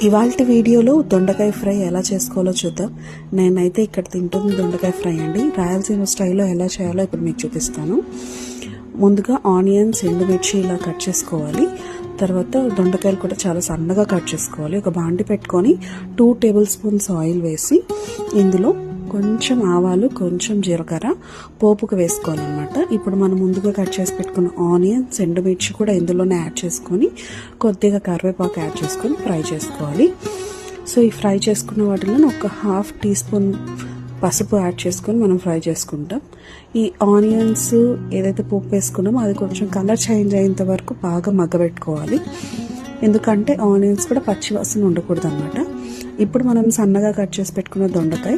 ఇవాల్టి వీడియోలో దొండకాయ ఫ్రై ఎలా చేసుకోవాలో చూద్దాం. నేనైతే ఇక్కడ తింటుంది దొండకాయ ఫ్రై అండి. రాయలసీమ స్టైల్లో ఎలా చేయాలో ఇప్పుడు మీకు చూపిస్తాను. ముందుగా ఆనియన్స్, ఎండుమిర్చి ఇలా కట్ చేసుకోవాలి. తర్వాత దొండకాయలు కూడా చాలా సన్నగా కట్ చేసుకోవాలి. ఒక బాండి పెట్టుకొని 2 టేబుల్ స్పూన్స్ ఆయిల్ వేసి ఇందులో కొంచెం ఆవాలు, కొంచెం జీలకర్ర పోపుకు వేసుకోవాలన్నమాట. ఇప్పుడు మనం ముందుగా కట్ చేసి పెట్టుకున్న ఆనియన్స్, ఎండుమిర్చి కూడా ఇందులోనే యాడ్ చేసుకొని కొద్దిగా కరివేపాకు యాడ్ చేసుకొని ఫ్రై చేసుకోవాలి. సో ఈ ఫ్రై చేసుకున్న వాటిలో ఒక 1/2 టీ స్పూన్ పసుపు యాడ్ చేసుకొని మనం ఫ్రై చేసుకుంటాం. ఈ ఆనియన్స్ ఏదైతే పోపు వేసుకున్నామో అది కొంచెం కలర్ చేంజ్ అయ్యేంత వరకు బాగా మగ్గబెట్టుకోవాలి. ఎందుకంటే ఆనియన్స్ కూడా పచ్చి వాసన ఉండకూడదు అనమాట. ఇప్పుడు మనం సన్నగా కట్ చేసి పెట్టుకున్న దొండకాయ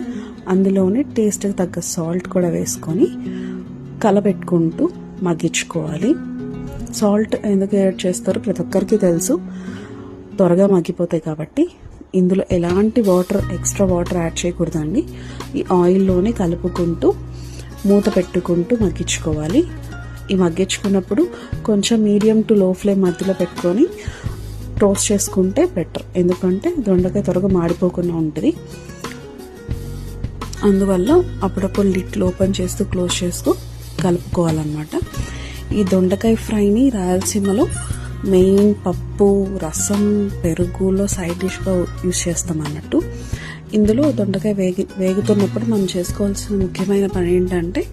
అందులోనే టేస్ట్కి తగ్గ సాల్ట్ కూడా వేసుకొని కలపెట్టుకుంటూ మగ్గించుకోవాలి. సాల్ట్ ఎందుకు యాడ్ చేస్తారో ప్రతి ఒక్కరికి తెలుసు, త్వరగా మగ్గిపోతాయి కాబట్టి. ఇందులో ఎలాంటి ఎక్స్ట్రా వాటర్ యాడ్ చేయకూడదండి. ఈ ఆయిల్లోనే కలుపుకుంటూ మూత పెట్టుకుంటూ మగ్గించుకోవాలి. ఈ మగ్గించుకున్నప్పుడు కొంచెం మీడియం టు లో ఫ్లేమ్ మధ్యలో పెట్టుకొని టోస్ట్ చేసుకుంటే బెటర్. ఎందుకంటే దొండకాయ త్వరగా మాడిపోకుండా ఉంటుంది. అందువల్ల అప్పుడప్పుడు లిడ్ ఓపెన్ చేస్తూ క్లోజ్ చేస్తూ కలుపుకోవాలన్నమాట. ఈ దొండకాయ ఫ్రైని రాయలసీమలో మెయిన్ పప్పు, రసం, పెరుగులో సైడ్ డిష్గా యూజ్ చేస్తాం అన్నట్టు. ఇందులో దొండకాయ వేగుతున్నప్పుడు మనం చేసుకోవాల్సిన ముఖ్యమైన పని ఏంటంటే,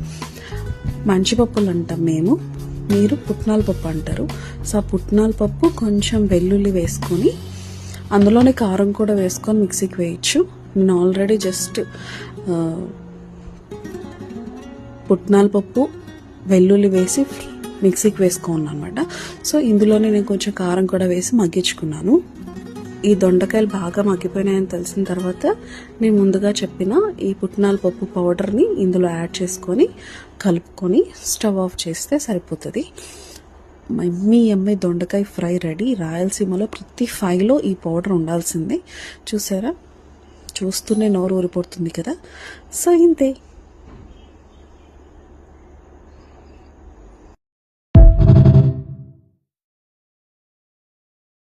మంచిపప్పులు అంటాం మేము, మీరు పుట్నాల పప్పు అంటారు. సో ఆ పుట్నాల పప్పు కొంచెం వెల్లుల్లి వేసుకొని అందులోనే కారం కూడా వేసుకొని మిక్సీకి వేయచ్చు. నేను ఆల్రెడీ జస్ట్ పుట్నాల పప్పు, వెల్లుల్లి వేసి మిక్సీకి వేసుకున్నాను అనమాట. సో ఇందులోనే నేను కొంచెం కారం కూడా వేసి మగ్గించుకున్నాను. ఈ దొండకాయలు బాగా మగ్గిపోయినాయని తెలిసిన తర్వాత నేను ముందుగా చెప్పిన ఈ పుట్నాల పప్పు పౌడర్ని ఇందులో యాడ్ చేసుకొని కలుపుకొని స్టవ్ ఆఫ్ చేస్తే సరిపోతుంది. ఎమ్మి దొండకాయ ఫ్రై రెడీ. రాయలసీమలో ప్రతి ఫ్రైలో ఈ పౌడర్ ఉండాల్సిందే. చూసారా, చూస్తూనే నోరు ఊరిపోతుంది కదా. సో ఇంతే.